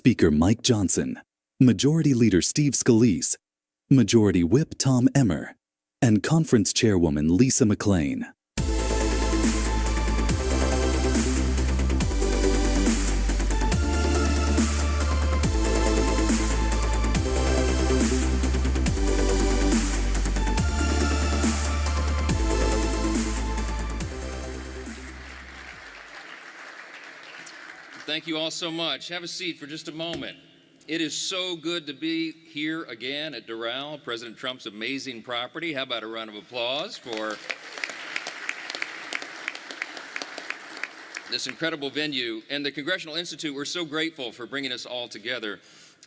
Speaker Mike Johnson, Majority Leader Steve Scalise, Majority Whip Tom Emmer, and Conference Chairwoman Lisa McLean. Thank you all so much. Have a seat for just a moment. It is so good to be here again at Doral, President Trump's amazing property. How about a round of applause for this incredible venue? And the Congressional Institute, we're so grateful for bringing us all together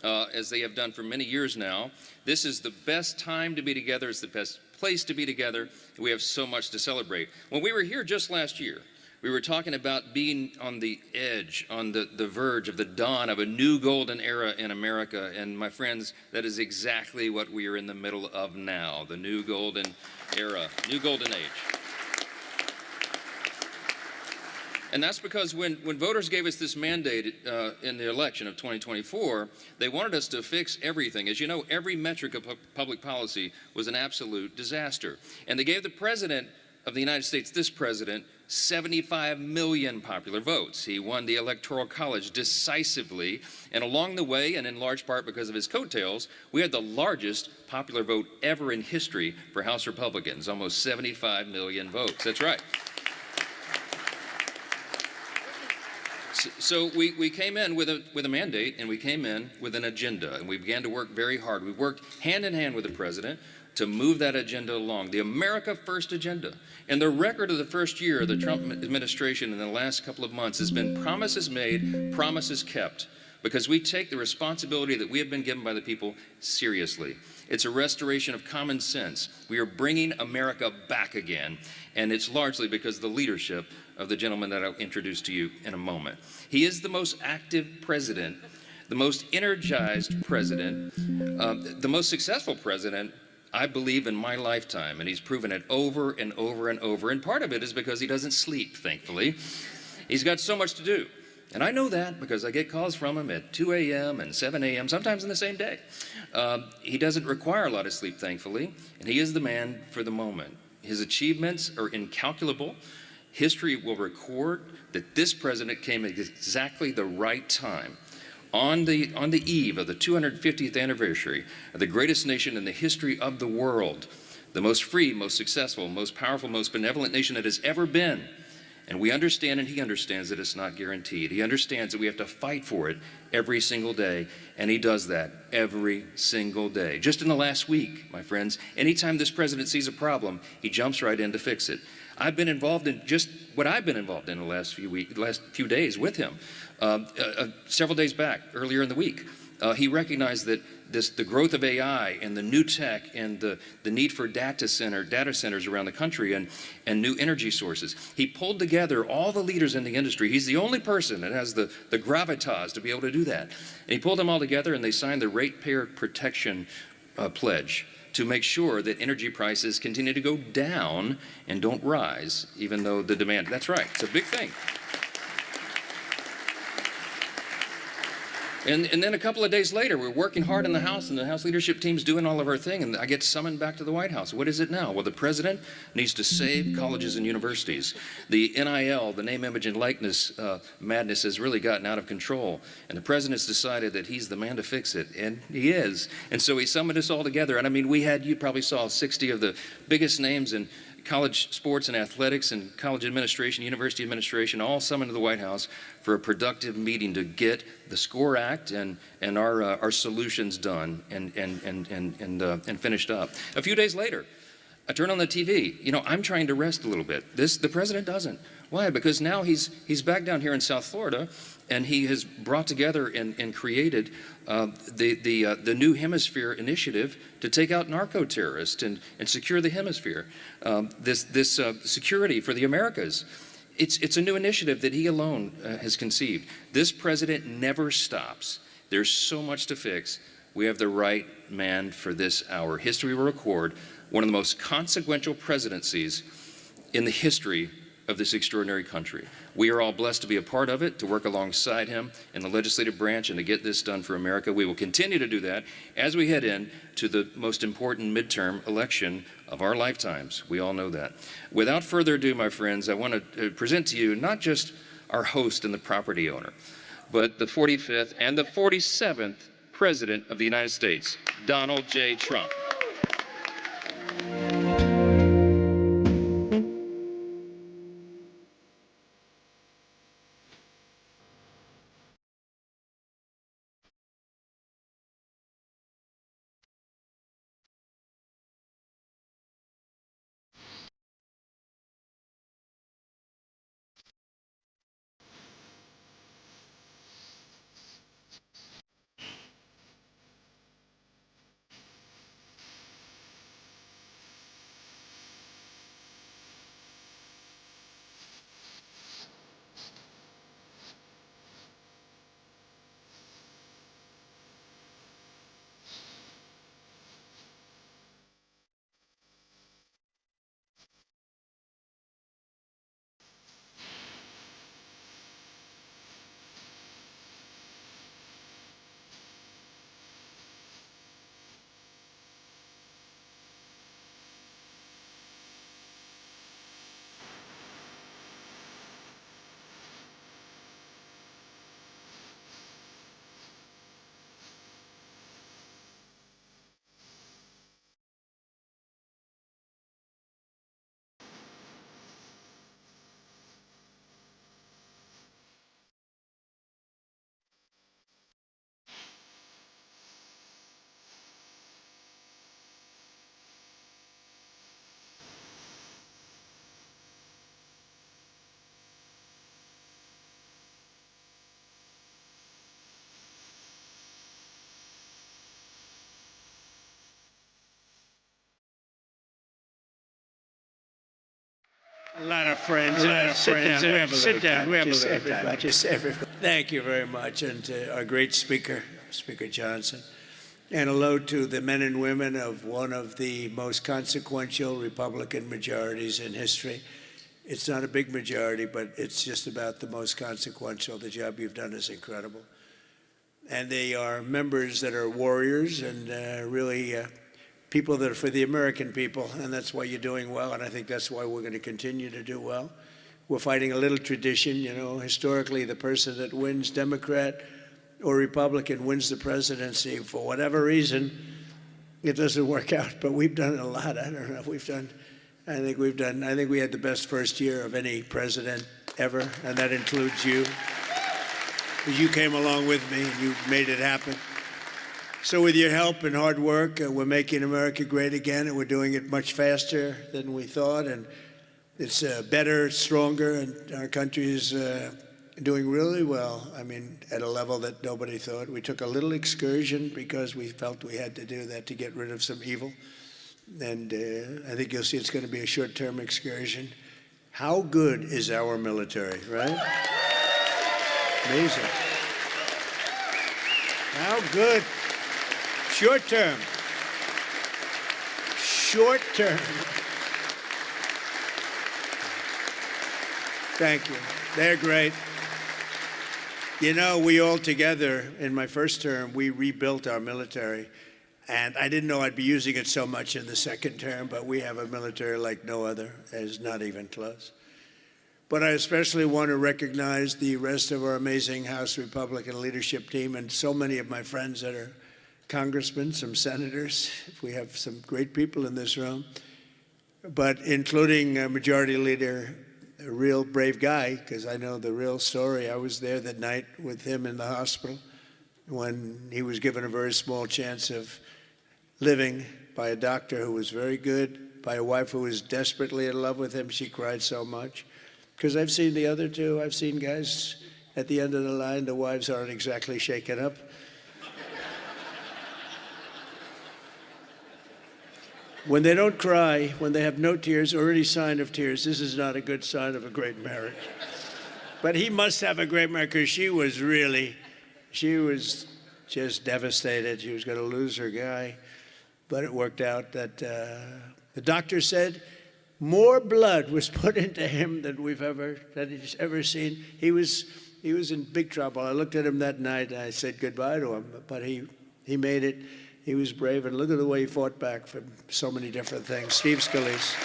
as they have done for many years now. This is the best time to be together. It's the best place to be together. And we have so much to celebrate. When we were here just last year, we were talking about being on the edge, on the verge of the dawn of a new golden era in America. And my friends, that is exactly what we are in the middle of now, the new golden era, new golden age. And that's because when voters gave us this mandate in the election of 2024, they wanted us to fix everything. As you know, every metric of public policy was an absolute disaster. And they gave the President of the United States, this president, 75 million popular votes. He won the Electoral College decisively, and along the way, and in large part because of his coattails, we had the largest popular vote ever in history for House Republicans, almost 75 million votes. That's right. So we came in with a mandate, and we came in with an agenda, and we began to work very hard. We worked hand in hand with the president to move that agenda along, the America First agenda. And the record of the first year of the Trump administration in the last couple of months has been promises made, promises kept, because we take the responsibility that we have been given by the people seriously. It's a restoration of common sense. We are bringing America back again, and it's largely because of the leadership of the gentleman that I'll introduce to you in a moment. He is the most active president, the most energized president, the most successful president, I believe, in my lifetime, and he's proven it over and over and over. And part of it is because he doesn't sleep, thankfully. He's got so much to do. And I know that because I get calls from him at 2 a.m. and 7 a.m., sometimes in the same day. He doesn't require a lot of sleep, thankfully, and he is the man for the moment. His achievements are incalculable. History will record that this president came at exactly the right time. On the eve of the 250th anniversary of the greatest nation in the history of the world, the most free, most successful, most powerful, most benevolent nation that has ever been. And we understand, and he understands, that it's not guaranteed. He understands that we have to fight for it every single day, and he does that every single day. Just in the last week, my friends, anytime this president sees a problem, he jumps right in to fix it. I've been involved in just what I've been involved in the last few days with him. Several days back, earlier in the week, he recognized that the growth of AI and the new tech and the need for data centers around the country and new energy sources. He pulled together all the leaders in the industry. He's the only person that has the gravitas to be able to do that. And he pulled them all together, and they signed the Ratepayer Protection Pledge to make sure that energy prices continue to go down and don't rise, even though the demand, that's right, it's a big thing. And then a couple of days later, we're working hard in the House, and the House leadership team's doing all of our thing, and I get summoned back to the White House. What is it now? Well, the president needs to save colleges and universities. The NIL, the name, image, and likeness madness has really gotten out of control, and the president's decided that he's the man to fix it, and he is. And so he summoned us all together, and I mean, you probably saw 60 of the biggest names in college sports and athletics and college administration, university administration, all summoned to the White House for a productive meeting to get the SCORE Act and our solutions done and finished up. A few days later, I turn on the TV. You know, I'm trying to rest a little bit. The president doesn't. Why? Because now he's back down here in South Florida, and he has brought together and created the New Hemisphere initiative to take out narco-terrorists and secure the hemisphere. This security for the Americas. It's a new initiative that he alone has conceived. This president never stops. There's so much to fix. We have the right man for this hour. History will record one of the most consequential presidencies in the history of this extraordinary country. We are all blessed to be a part of it, to work alongside him in the legislative branch and to get this done for America. We will continue to do that as we head in to the most important midterm election of our lifetimes. We all know that. Without further ado, my friends, I want to present to you not just our host and the property owner, but the 45th and the 47th President of the United States, Donald J. Trump. A lot of friends. Sit down. We have a little time. Just everybody. Thank you very much, and to our great speaker, Speaker Johnson, and hello to the men and women of one of the most consequential Republican majorities in history. It's not a big majority, but it's just about the most consequential. The job you've done is incredible. And they are members that are warriors and really people that are for the American people, and that's why you're doing well, and I think that's why we're going to continue to do well. We're fighting a little tradition, you know, historically the person that wins, Democrat or Republican, wins the presidency. For whatever reason, it doesn't work out, but we've done a lot. I don't know, I think we had the best first year of any president ever, and that includes you. You came along with me, and you made it happen. So with your help and hard work, we're making America great again, and we're doing it much faster than we thought, and it's better, stronger, and our country is doing really well. I mean, at a level that nobody thought. We took a little excursion because we felt we had to do that to get rid of some evil, and I think you'll see it's going to be a short-term excursion. How good is our military, right? Amazing. How good. Short term. Short term. Thank you. They're great. You know, we all together, in my first term, we rebuilt our military. And I didn't know I'd be using it so much in the second term, but we have a military like no other. It's not even close. But I especially want to recognize the rest of our amazing House Republican leadership team and so many of my friends that are congressmen, some senators. We have some great people in this room, but including Majority Leader, a real brave guy, because I know the real story. I was there that night with him in the hospital when he was given a very small chance of living by a doctor who was very good, by a wife who was desperately in love with him. She cried so much. Because I've seen the other two. I've seen guys at the end of the line, the wives aren't exactly shaken up. When they don't cry, when they have no tears or any sign of tears, this is not a good sign of a great marriage. But he must have a great marriage, because she was just devastated. She was going to lose her guy. But it worked out that the doctor said More blood was put into him than he's ever seen. He was in big trouble. I looked at him that night and I said goodbye to him, but he made it. He was brave, and look at the way he fought back from so many different things. Steve Scalise.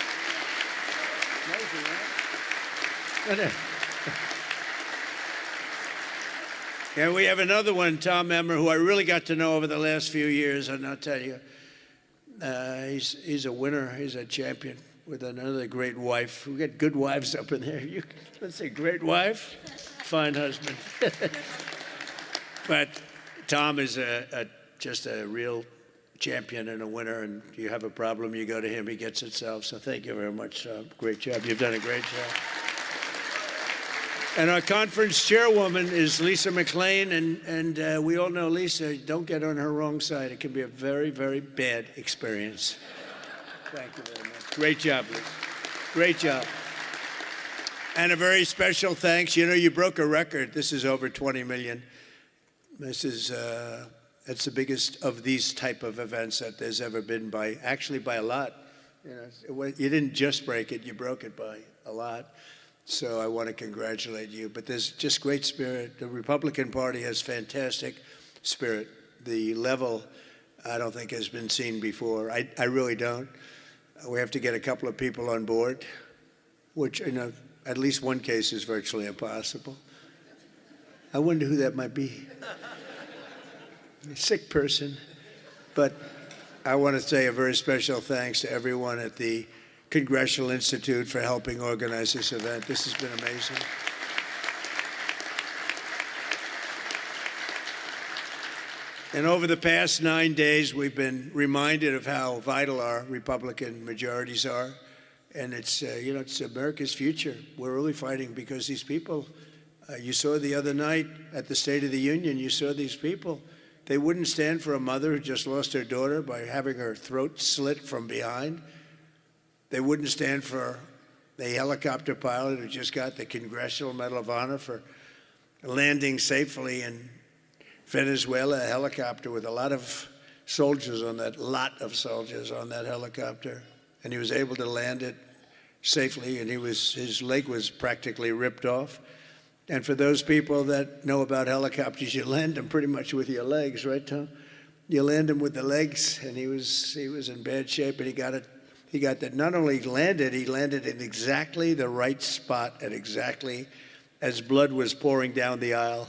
Amazing, right? And we have another one, Tom Emmer, who I really got to know over the last few years, and I'll tell you, he's a winner. He's a champion with another great wife. We got good wives up in there. Let's say great wife, fine husband. But Tom is just a real champion and a winner, and you have a problem, you go to him, he gets it solved. So thank you very much. Great job. You've done a great job. And our conference chairwoman is Lisa McLean, and we all know Lisa. Don't get on her wrong side. It can be a very, very bad experience. Thank you very much. Great job, Lisa. Great job. And a very special thanks. You know, you broke a record. This is over 20 million. This is, it's the biggest of these type of events that there's ever been by a lot. You know, you didn't just break it, you broke it by a lot. So I want to congratulate you. But there's just great spirit. The Republican Party has fantastic spirit. The level, I don't think, has been seen before. I really don't. We have to get a couple of people on board, which, you know, at least one case is virtually impossible. I wonder who that might be. A sick person. But I want to say a very special thanks to everyone at the Congressional Institute for helping organize this event. This has been amazing. And over the past 9 days, we've been reminded of how vital our Republican majorities are. And it's, you know, it's America's future. We're really fighting because these people, you saw the other night at the State of the Union, you saw these people. They wouldn't stand for a mother who just lost her daughter by having her throat slit from behind. They wouldn't stand for a helicopter pilot who just got the Congressional Medal of Honor for landing safely in Venezuela, a helicopter with a lot of soldiers on that helicopter. And he was able to land it safely, and his leg was practically ripped off. And for those people that know about helicopters, you land them pretty much with your legs, right, Tom? You land them with the legs, and he was in bad shape, and he got that. Not only landed, he landed in exactly the right spot at exactly as blood was pouring down the aisle,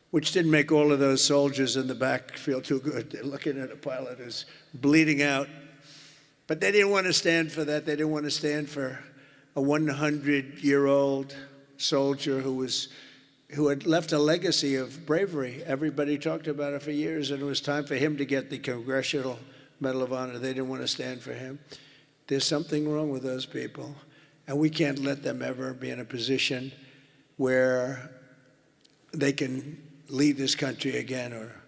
which didn't make all of those soldiers in the back feel too good. They're looking at a pilot who's bleeding out. But they didn't want to stand for that. They didn't want to stand for a 100-year-old soldier who had left a legacy of bravery. Everybody talked about it for years, and it was time for him to get the Congressional Medal of Honor. They didn't want to stand for him. There's something wrong with those people, and we can't let them ever be in a position where they can lead this country again or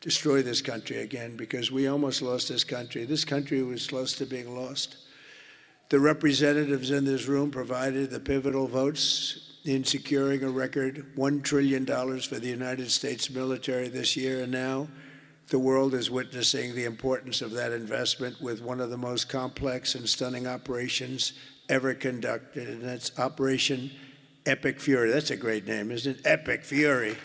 destroy this country again, because we almost lost this country. This country was close to being lost. The representatives in this room provided the pivotal votes in securing a record $1 trillion for the United States military this year, and now the world is witnessing the importance of that investment with one of the most complex and stunning operations ever conducted, and that's Operation Epic Fury. That's a great name, isn't it? Epic Fury.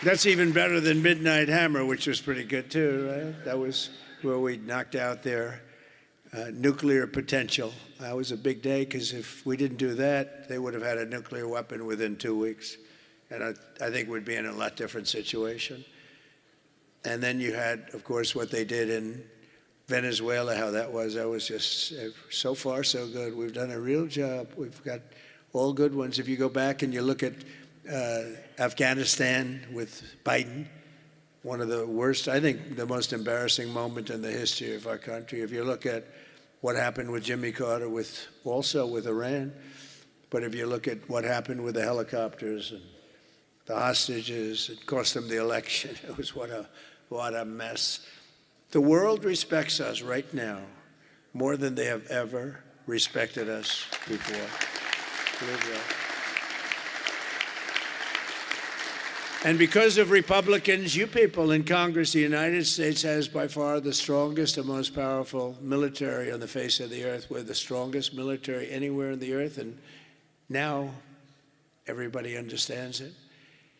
That's even better than Midnight Hammer, which was pretty good too, right? That was where we knocked out their nuclear potential. That was a big day, because if we didn't do that, they would have had a nuclear weapon within 2 weeks. And I think we'd be in a lot different situation. And then you had, of course, what they did in Venezuela, how that was just so far so good. We've done a real job. We've got all good ones. If you go back and you look at Afghanistan with Biden, one of the worst, I think the most embarrassing moment in the history of our country. If you look at what happened with Jimmy Carter, also with Iran, but if you look at what happened with the helicopters and the hostages, it cost them the election. It was what a mess. The world respects us right now more than they have ever respected us before. Believe that. And because of Republicans, you people in Congress, the United States has by far the strongest and most powerful military on the face of the earth. We're the strongest military anywhere in the earth, and now everybody understands it.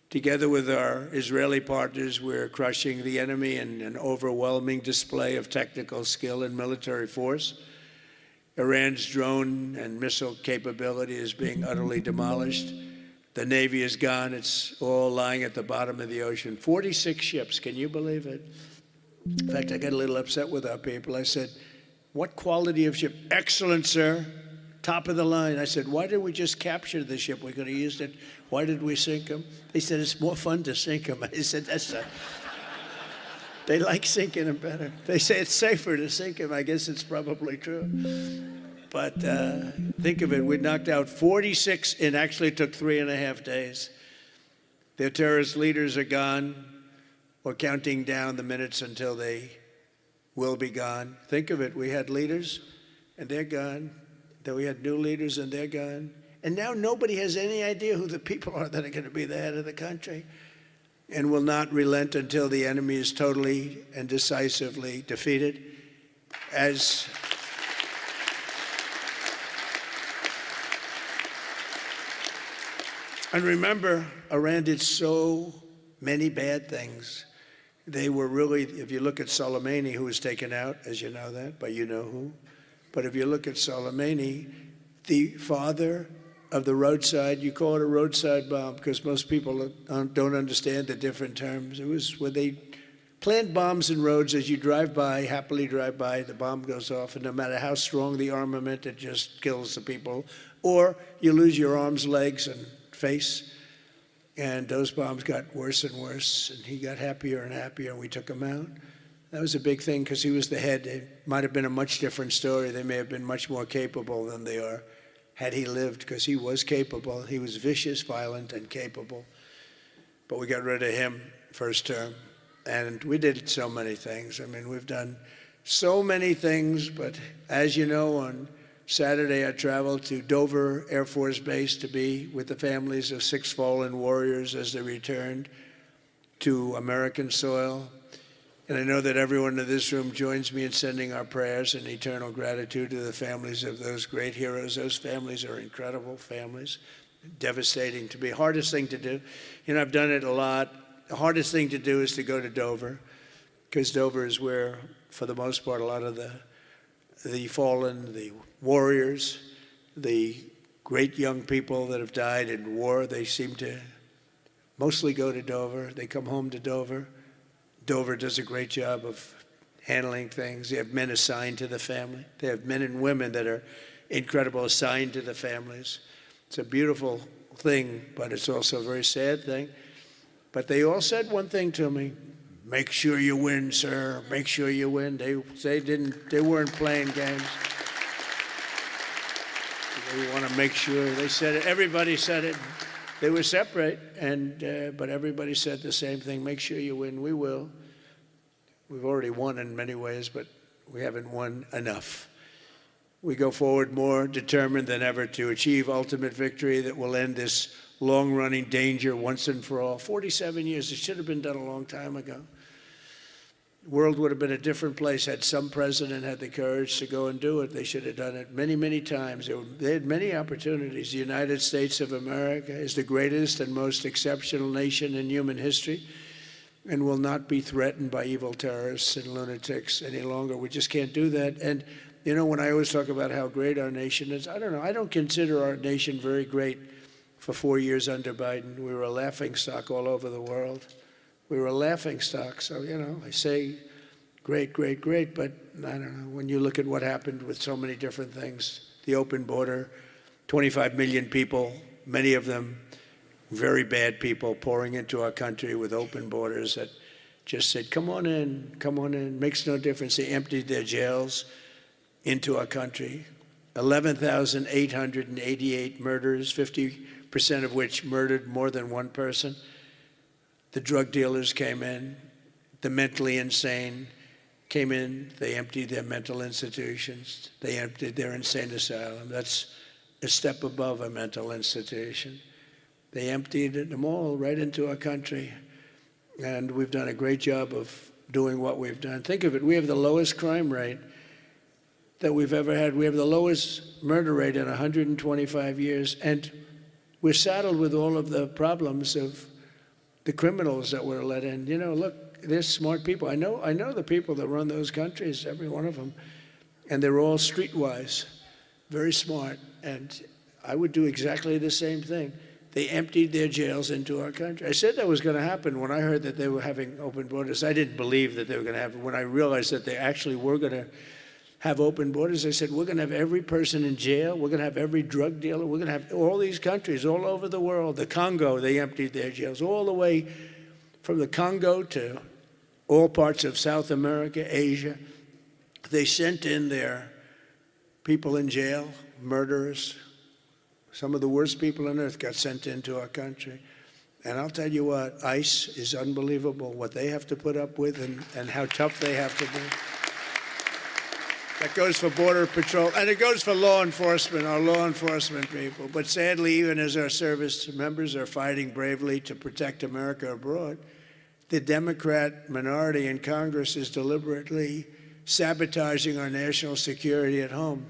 Together with our Israeli partners, we're crushing the enemy in an overwhelming display of technical skill and military force. Iran's drone and missile capability is being utterly demolished. The Navy is gone. It's all lying at the bottom of the ocean. 46 ships. Can you believe it? In fact, I got a little upset with our people. I said, what quality of ship? Excellent, sir. Top of the line. I said, why did we just capture the ship? We could have used it. Why did we sink them? They said, it's more fun to sink them. I said, that's not. They like sinking them better. They say it's safer to sink them. I guess it's probably true. But think of it, we knocked out 46, and actually took 3.5 days. Their terrorist leaders are gone. We're counting down the minutes until they will be gone. Think of it, we had leaders, and they're gone. Then we had new leaders, and they're gone. And now nobody has any idea who the people are that are going to be the head of the country, and will not relent until the enemy is totally and decisively defeated. And remember, Iran did so many bad things. They were really, if you look at Soleimani, who was taken out, as you know that, but you know who. But if you look at Soleimani, the father of the roadside, you call it a roadside bomb because most people don't understand the different terms. It was where they plant bombs in roads as you drive by, happily drive by, the bomb goes off, and no matter how strong the armament, it just kills the people. Or you lose your arms, legs, and face, and those bombs got worse and worse, and he got happier and happier, and we took him out. That was a big thing because he was the head. It might have been a much different story. They may have been much more capable than they are had he lived, because he was capable. He was vicious, violent, and capable. But we got rid of him first term, and we did so many things. I mean, we've done so many things, but as you know, on Saturday, I traveled to Dover Air Force Base to be with the families of 6 fallen warriors as they returned to American soil. And I know that everyone in this room joins me in sending our prayers and eternal gratitude to the families of those great heroes. Those families are incredible families, devastating to be. Hardest thing to do. You know, I've done it a lot. The hardest thing to do is to go to Dover, because Dover is where, for the most part, a lot of the fallen, the warriors, the great young people that have died in war, they seem to mostly go to Dover. They come home to Dover. Dover does a great job of handling things. They have men assigned to the family. They have men and women that are incredible, assigned to the families. It's a beautiful thing, but it's also a very sad thing. But they all said one thing to me: make sure you win, sir. Make sure you win. They weren't playing games. They want to make sure. They said it. Everybody said it. They were separate, but everybody said the same thing. Make sure you win. We will. We've already won in many ways, but we haven't won enough. We go forward more determined than ever to achieve ultimate victory that will end this long-running danger once and for all. 47 years. It should have been done a long time ago. The world would have been a different place had some president had the courage to go and do it. They should have done it many, many times. They had many opportunities. The United States of America is the greatest and most exceptional nation in human history, and will not be threatened by evil terrorists and lunatics any longer. We just can't do that. And, you know, when I always talk about how great our nation is, I don't know. I don't consider our nation very great for 4 years under Biden. We were a laughingstock all over the world. We were a laughingstock. So, you know, I say great, great, great, but I don't know. When you look at what happened with so many different things, the open border, 25 million people, many of them very bad people pouring into our country with open borders that just said, come on in, makes no difference. They emptied their jails into our country. 11,888 murders, 50% of which murdered more than one person. The drug dealers came in, the mentally insane came in, they emptied their mental institutions, they emptied their insane asylum. That's a step above a mental institution. They emptied them all right into our country. And we've done a great job of doing what we've done. Think of it, we have the lowest crime rate that we've ever had. We have the lowest murder rate in 125 years. And we're saddled with all of the problems of the criminals that were let in. You know, look, they're smart people. I know the people that run those countries, every one of them. And they're all streetwise, very smart. And I would do exactly the same thing. They emptied their jails into our country. I said that was going to happen when I heard that they were having open borders. I didn't believe that they were going to have it. When I realized that they actually were going to have open borders, I said, we're going to have every person in jail. We're going to have every drug dealer. We're going to have all these countries all over the world. The Congo, they emptied their jails all the way from the Congo to all parts of South America, Asia. They sent in their people in jail, murderers. Some of the worst people on earth got sent into our country. And I'll tell you what, ICE is unbelievable, what they have to put up with and how tough they have to be. That goes for Border Patrol, and it goes for law enforcement, our law enforcement people. But sadly, even as our service members are fighting bravely to protect America abroad, the Democrat minority in Congress is deliberately sabotaging our national security at home.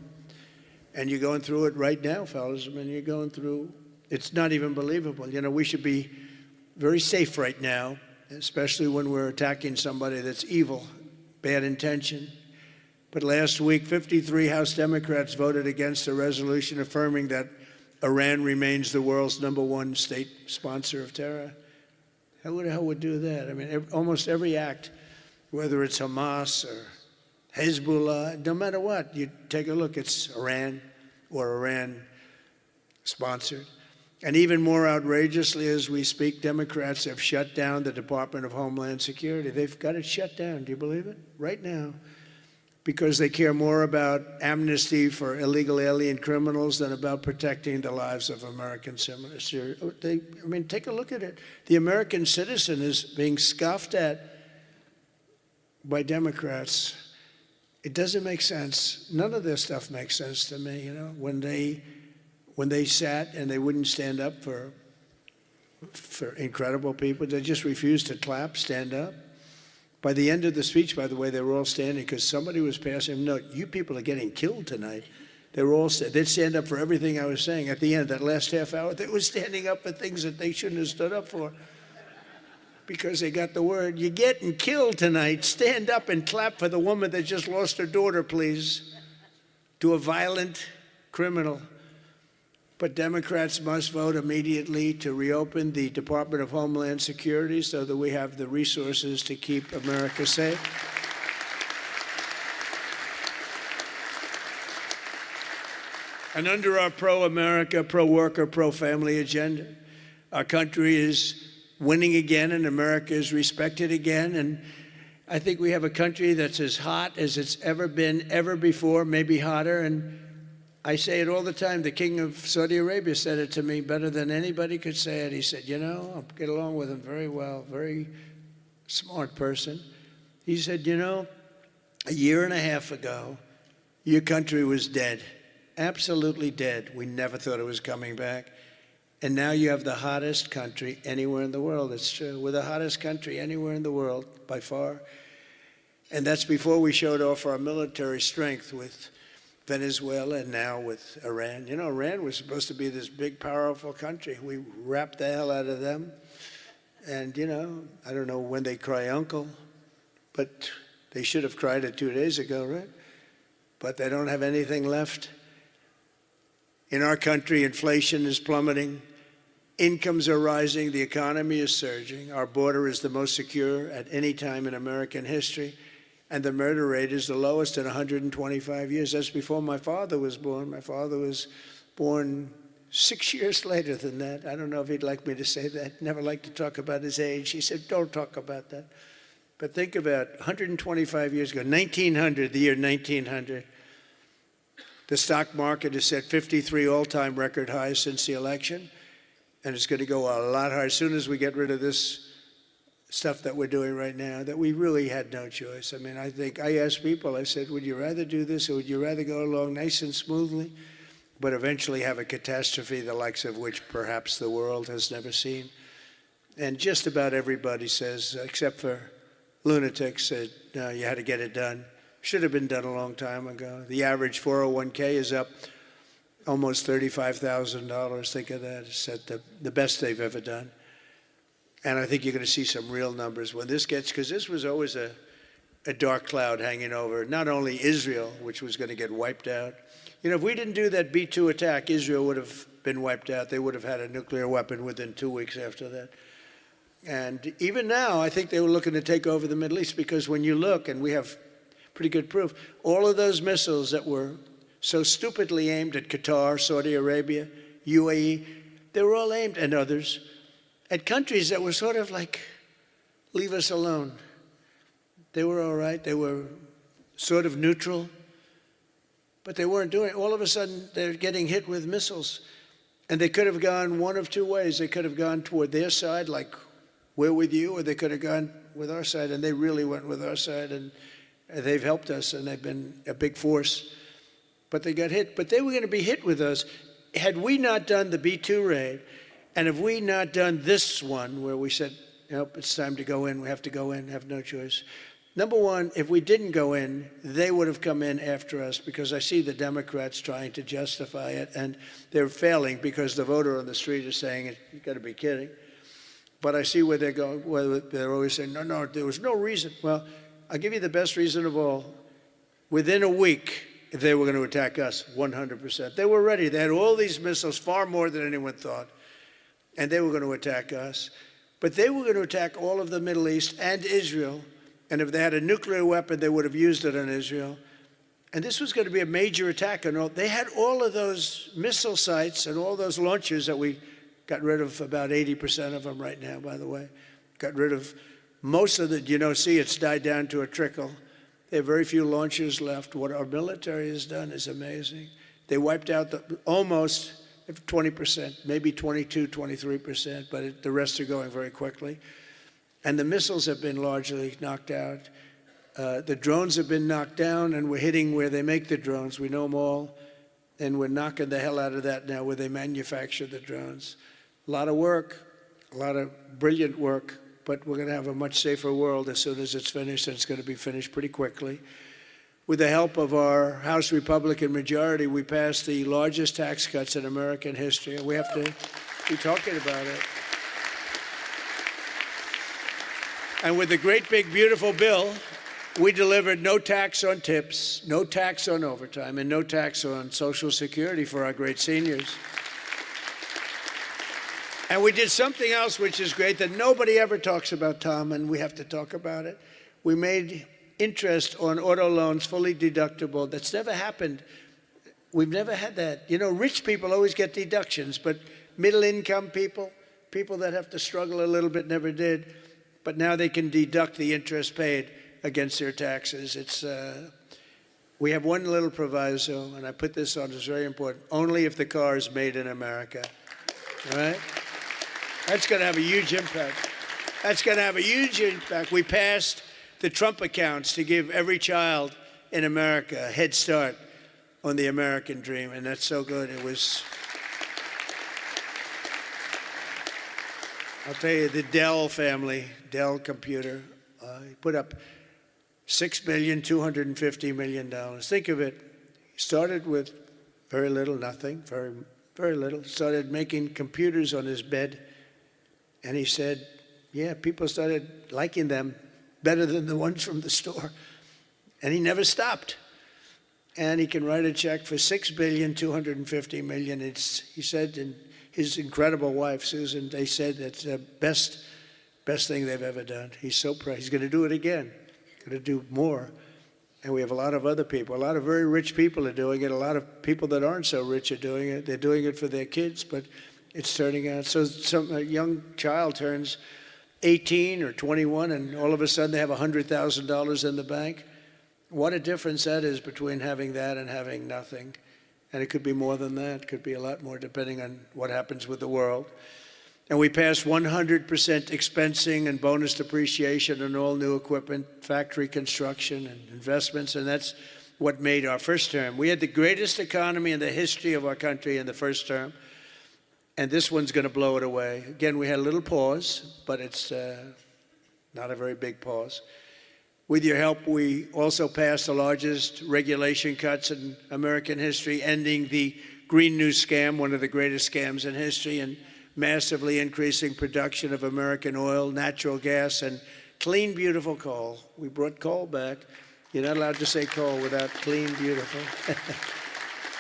And you're going through it right now, fellas. I mean, you're going through, it's not even believable. You know, we should be very safe right now, especially when we're attacking somebody that's evil, bad intention. But last week, 53 House Democrats voted against a resolution affirming that Iran remains the world's #1 state sponsor of terror. Who the hell would do that? I mean, almost every act, whether it's Hamas or Hezbollah, no matter what, you take a look, it's Iran or Iran-sponsored. And even more outrageously, as we speak, Democrats have shut down the Department of Homeland Security. They've got it shut down. Do you believe it? Right now. Because they care more about amnesty for illegal alien criminals than about protecting the lives of American citizens. I mean, take a look at it. The American citizen is being scoffed at by Democrats. It doesn't make sense. None of this stuff makes sense to me, you know, when they sat and they wouldn't stand up for incredible people. They just refused to clap, stand up. By the end of the speech, by the way, they were all standing because somebody was passing them. No, you people are getting killed tonight. They were all, they'd stand up for everything I was saying. At the end, that last half hour, they were standing up for things that they shouldn't have stood up for. Because they got the word, you're getting killed tonight. Stand up and clap for the woman that just lost her daughter, please, to a violent criminal. But Democrats must vote immediately to reopen the Department of Homeland Security so that we have the resources to keep America safe. And under our pro-America, pro-worker, pro-family agenda, our country is winning again and America is respected again. And I think we have a country that's as hot as it's ever been, ever before, maybe hotter. And I say it all the time. The king of Saudi Arabia said it to me better than anybody could say it. He said, you know, I get along with him very well, very smart person. He said, you know, a year and a half ago, your country was dead, absolutely dead. We never thought it was coming back. And now you have the hottest country anywhere in the world. It's true. We're the hottest country anywhere in the world, by far. And that's before we showed off our military strength with Venezuela and now with Iran. You know, Iran was supposed to be this big, powerful country. We wrapped the hell out of them. And, you know, I don't know when they cry uncle, but they should have cried it 2 days ago, right? But they don't have anything left. In our country, inflation is plummeting. Incomes are rising. The economy is surging. Our border is the most secure at any time in American history. And the murder rate is the lowest in 125 years. That's before my father was born. My father was born 6 years later than that. I don't know if he'd like me to say that. Never liked to talk about his age. He said, don't talk about that. But think about 125 years ago, 1900, the year 1900. The stock market has set 53 all-time record highs since the election. And it's going to go a lot higher as soon as we get rid of this stuff that we're doing right now, that we really had no choice. I mean, I asked people, I said, would you rather do this or would you rather go along nice and smoothly? but eventually have a catastrophe the likes of which perhaps the world has never seen. And just about everybody says, except for lunatics, that no, you had to get it done. Should have been done a long time ago. The average 401k is up almost $35,000. Think of that. It's at the best they've ever done. And I think you're going to see some real numbers when this gets, because this was always a dark cloud hanging over not only Israel, which was going to get wiped out. You know, if we didn't do that B-2 attack, Israel would have been wiped out. They would have had a nuclear weapon within 2 weeks after that. And even now, I think they were looking to take over the Middle East, because when you look, and we have pretty good proof, all of those missiles that were so stupidly aimed at Qatar, Saudi Arabia, UAE, they were all aimed, and others, at countries that were sort of like, leave us alone. They were all right. They were sort of neutral, but they weren't doing it. All of a sudden, they're getting hit with missiles. And they could have gone one of two ways. They could have gone toward their side, like, we're with you, or they could have gone with our side, and they really went with our side, and they've helped us, and they've been a big force. But they got hit. But they were going to be hit with us. Had we not done the B-2 raid, and if we not done this one, where we said, nope, it's time to go in, we have to go in, have no choice. Number one, if we didn't go in, they would have come in after us, because I see the Democrats trying to justify it, and they're failing because the voter on the street is saying, you've got to be kidding. But I see where they're going, where they're always saying, no, there was no reason. Well, I'll give you the best reason of all. Within a week, they were going to attack us, 100%. They were ready. They had all these missiles, far more than anyone thought, and they were going to attack us. But they were going to attack all of the Middle East and Israel. And if they had a nuclear weapon, they would have used it on Israel. And this was going to be a major attack. And they had all of those missile sites and all those launchers that we got rid of, about 80% of them right now, by the way. Got rid of most of the, see, it's died down to a trickle. There are very few launchers left. What our military has done is amazing. They wiped out almost 20%, maybe 22, 23%, but the rest are going very quickly. And the missiles have been largely knocked out. The drones have been knocked down, and we're hitting where they make the drones. We know them all, and we're knocking the hell out of that now where they manufacture the drones. A lot of work, a lot of brilliant work, but we're going to have a much safer world as soon as it's finished, and it's going to be finished pretty quickly. With the help of our House Republican majority, we passed the largest tax cuts in American history, and we have to be talking about it. And with the great, big, beautiful bill, we delivered no tax on tips, no tax on overtime, and no tax on Social Security for our great seniors. And we did something else which is great that nobody ever talks about, Tom, and we have to talk about it. We made interest on auto loans fully deductible. That's never happened. We've never had that. Rich people always get deductions, but middle-income people, people that have to struggle a little bit, never did. But now they can deduct the interest paid against their taxes. We have one little proviso, and I put this on, it's very important, only if the car is made in America, all right? That's going to have a huge impact. That's going to have a huge impact. We passed the Trump accounts to give every child in America a head start on the American dream, and that's so good. It was, I'll tell you, the Dell family, Dell computer, put up $6,250 million. Think of it. He started with very little, nothing, very, very little. Started making computers on his bed. And he said, yeah, people started liking them better than the ones from the store. And he never stopped. And he can write a check for $6,250 million. He said, and his incredible wife, Susan, they said that's the best thing they've ever done. He's so proud. He's going to do it again. Going to do more. And we have a lot of other people. A lot of very rich people are doing it. A lot of people that aren't so rich are doing it. They're doing it for their kids, but it's turning out. So a young child turns 18 or 21, and all of a sudden they have $100,000 in the bank. What a difference that is between having that and having nothing. And it could be more than that. It could be a lot more depending on what happens with the world. And we passed 100% expensing and bonus depreciation on all new equipment, factory construction and investments, and that's what made our first term. We had the greatest economy in the history of our country in the first term, and this one's going to blow it away. Again, we had a little pause, but it's not a very big pause. With your help, we also passed the largest regulation cuts in American history, ending the Green New Scam, one of the greatest scams in history, and massively increasing production of American oil, natural gas, and clean, beautiful coal. We brought coal back. You're not allowed to say coal without clean, beautiful.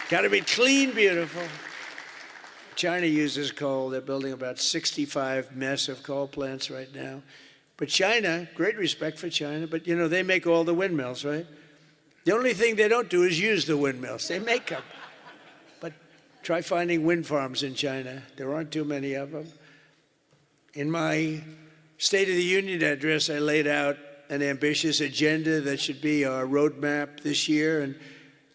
Got to be clean, beautiful. China uses coal. They're building about 65 massive coal plants right now. But China, great respect for China, but you know, they make all the windmills, right? The only thing they don't do is use the windmills. They make them. But try finding wind farms in China. There aren't too many of them. In my State of the Union address, I laid out an ambitious agenda that should be our roadmap this year, and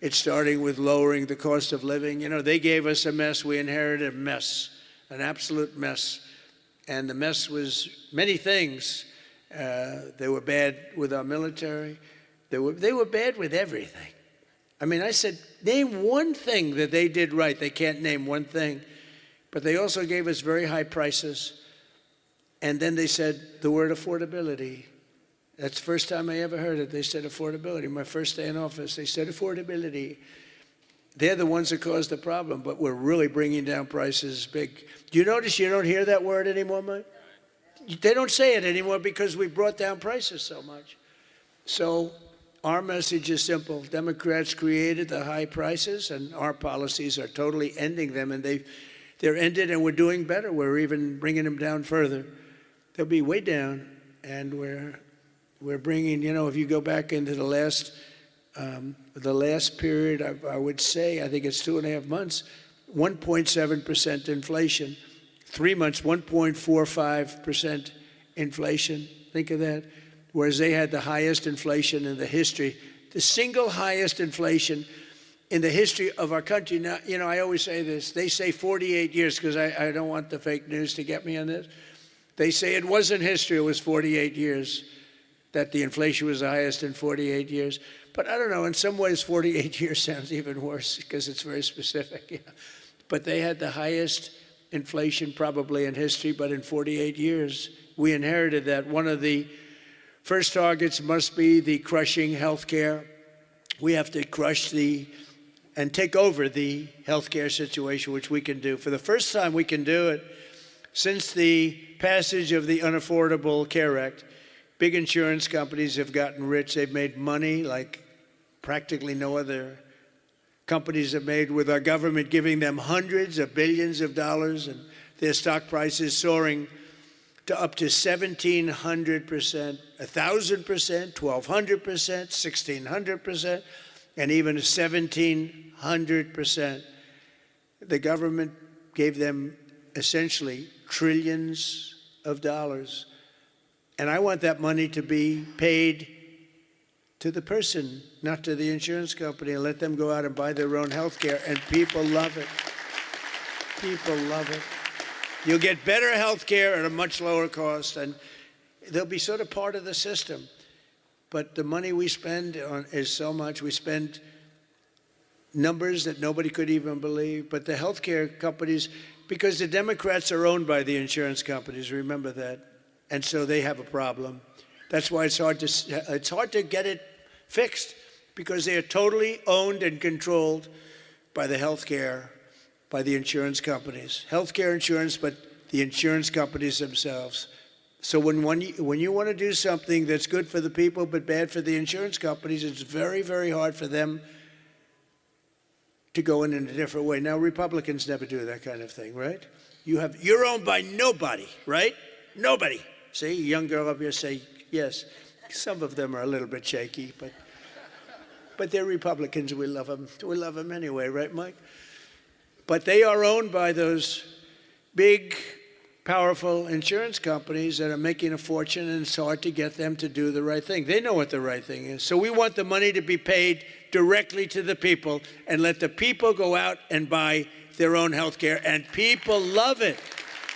it's starting with lowering the cost of living. You know, they gave us a mess. We inherited a mess, an absolute mess. And the mess was many things. They were bad with our military. They were bad with everything. I mean, I said, name one thing that they did right. They can't name one thing. But they also gave us very high prices. And then they said the word affordability. That's the first time I ever heard it. They said affordability. My first day in office, they said affordability. They're the ones that caused the problem, but we're really bringing down prices big. Do you notice you don't hear that word anymore, Mike? They don't say it anymore because we brought down prices so much. So our message is simple. Democrats created the high prices, and our policies are totally ending them, and they're ended, and we're doing better. We're even bringing them down further. They'll be way down, and we're bringing, you know, if you go back into the last period, I would say, I think it's 2.5 months, 1.7% inflation. 3 months, 1.45% inflation. Think of that. Whereas they had the highest inflation in the history, the single highest inflation in the history of our country. Now, you know, I always say this. They say 48 years because I don't want the fake news to get me on this. They say it wasn't history, it was 48 years that the inflation was the highest in 48 years. But I don't know, in some ways 48 years sounds even worse because it's very specific. Yeah. But they had the highest inflation probably in history, but in 48 years, we inherited that. One of the first targets must be the crushing healthcare. We have to crush and take over the healthcare situation, which we can do. For the first time, we can do it since the passage of the Unaffordable Care Act. Big insurance companies have gotten rich. They've made money like practically no other companies have made, with our government giving them hundreds of billions of dollars, and their stock prices soaring to up to 1,700%, 1,000%, 1,200%, 1,600%, and even 1,700%. The government gave them essentially trillions of dollars. And I want that money to be paid to the person, not to the insurance company, and let them go out and buy their own health care. And people love it. People love it. You'll get better health care at a much lower cost, and they'll be sort of part of the system. But the money we spend is so much. We spend numbers that nobody could even believe. But the health care companies, because the Democrats are owned by the insurance companies, remember that. And so they have a problem. That's why it's hard to get it fixed, because they are totally owned and controlled by the healthcare, by the insurance companies. Healthcare insurance, but the insurance companies themselves. So when you want to do something that's good for the people but bad for the insurance companies, it's very, very hard for them to go in a different way. Now, Republicans never do that kind of thing, right? You're owned by nobody, right? Nobody. See, a young girl up here say, yes. Some of them are a little bit shaky, but they're Republicans. We love them. We love them anyway, right, Mike? But they are owned by those big, powerful insurance companies that are making a fortune, and it's hard to get them to do the right thing. They know what the right thing is. So we want the money to be paid directly to the people and let the people go out and buy their own health care. And people love it.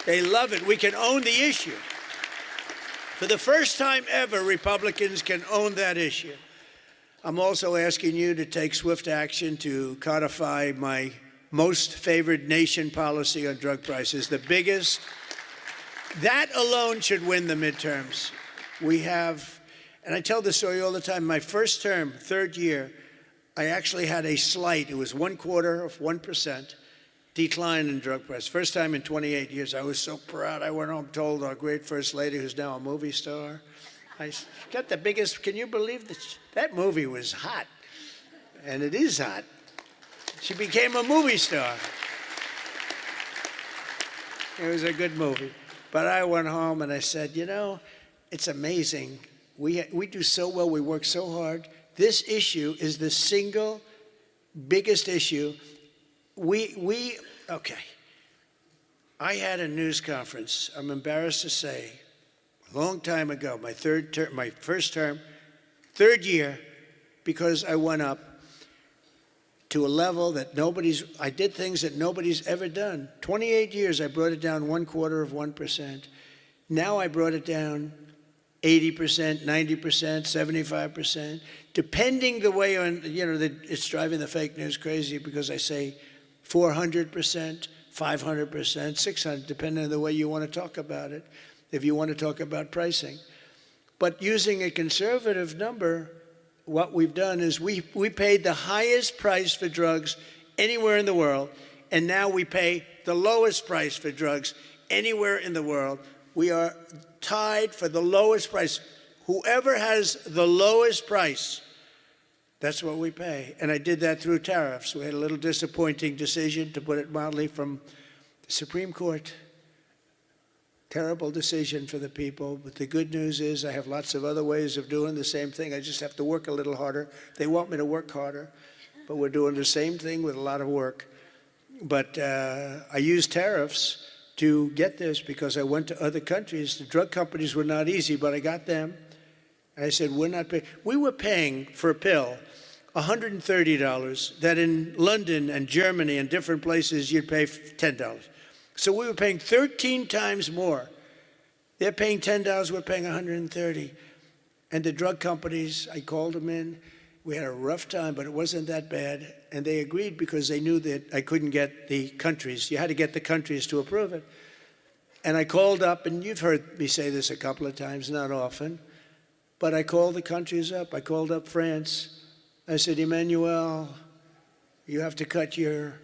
They love it. We can own the issue. For the first time ever, Republicans can own that issue. I'm also asking you to take swift action to codify my most favored nation policy on drug prices, the biggest. That alone should win the midterms. We have, and I tell this story all the time, my first term, third year, I actually had a slight, it was 1/4% decline in drug price. First time in 28 years. I was so proud. I went home, told our great First Lady, who's now a movie star, I got the biggest, can you believe this? That movie was hot, and it is hot. She became a movie star. It was a good movie. But I went home and I said, you know, it's amazing. We do so well, we work so hard. This issue is the single biggest issue. Okay. I had a news conference, I'm embarrassed to say, a long time ago, my first term, third year, because I went up to a level that I did things that nobody's ever done. 28 years, I brought it down 1/4%. Now I brought it down 80%, 90%, 75%, depending the way on, it's driving the fake news crazy because I say 400%, 500%, 600, depending on the way you want to talk about it, if you want to talk about pricing. But using a conservative number, what we've done is we paid the highest price for drugs anywhere in the world, and now we pay the lowest price for drugs anywhere in the world. We are tied for the lowest price. Whoever has the lowest price, that's what we pay. And I did that through tariffs. We had a little disappointing decision, to put it mildly, from the Supreme Court. Terrible decision for the people, but the good news is I have lots of other ways of doing the same thing. I just have to work a little harder. They want me to work harder, but we're doing the same thing with a lot of work. But I used tariffs to get this because I went to other countries. The drug companies were not easy, but I got them. And I said, we're not paying. We were paying for a pill $130 that in London and Germany and different places you'd pay $10. So we were paying 13 times more. They're paying $10, we're paying $130. And the drug companies, I called them in. We had a rough time, but it wasn't that bad. And they agreed because they knew that I couldn't get the countries. You had to get the countries to approve it. And I called up, and you've heard me say this a couple of times, not often, but I called the countries up. I called up France. I said, Emmanuel, you have to cut your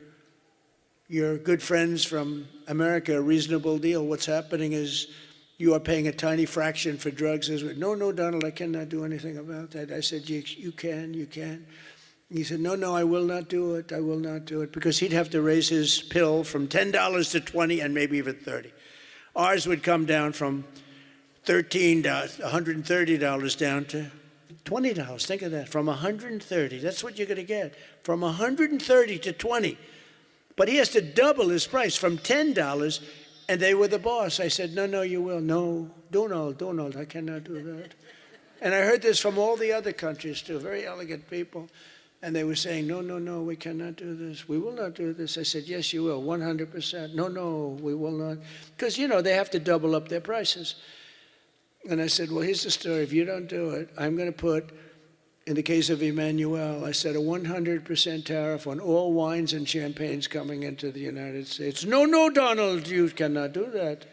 good friends from America a reasonable deal. What's happening is you are paying a tiny fraction for drugs. No, Donald, I cannot do anything about that. I said, you can. He said, no, I will not do it. I will not do it. Because he'd have to raise his pill from $10 to $20 and maybe even $30. Ours would come down from $13, $130 down to $20. Think of that, from $130. That's what you're going to get, from $130 to $20. But he has to double his price from $10, and they were the boss. I said, no, you will. No, Donald, I cannot do that. And I heard this from all the other countries too, very elegant people. And they were saying, no, we cannot do this. We will not do this. I said, yes, you will, 100%. No, we will not. Because, they have to double up their prices. And I said, well, here's the story. If you don't do it, I'm going to put, in the case of Emmanuel, I said a 100% tariff on all wines and champagnes coming into the United States. No, Donald, you cannot do that.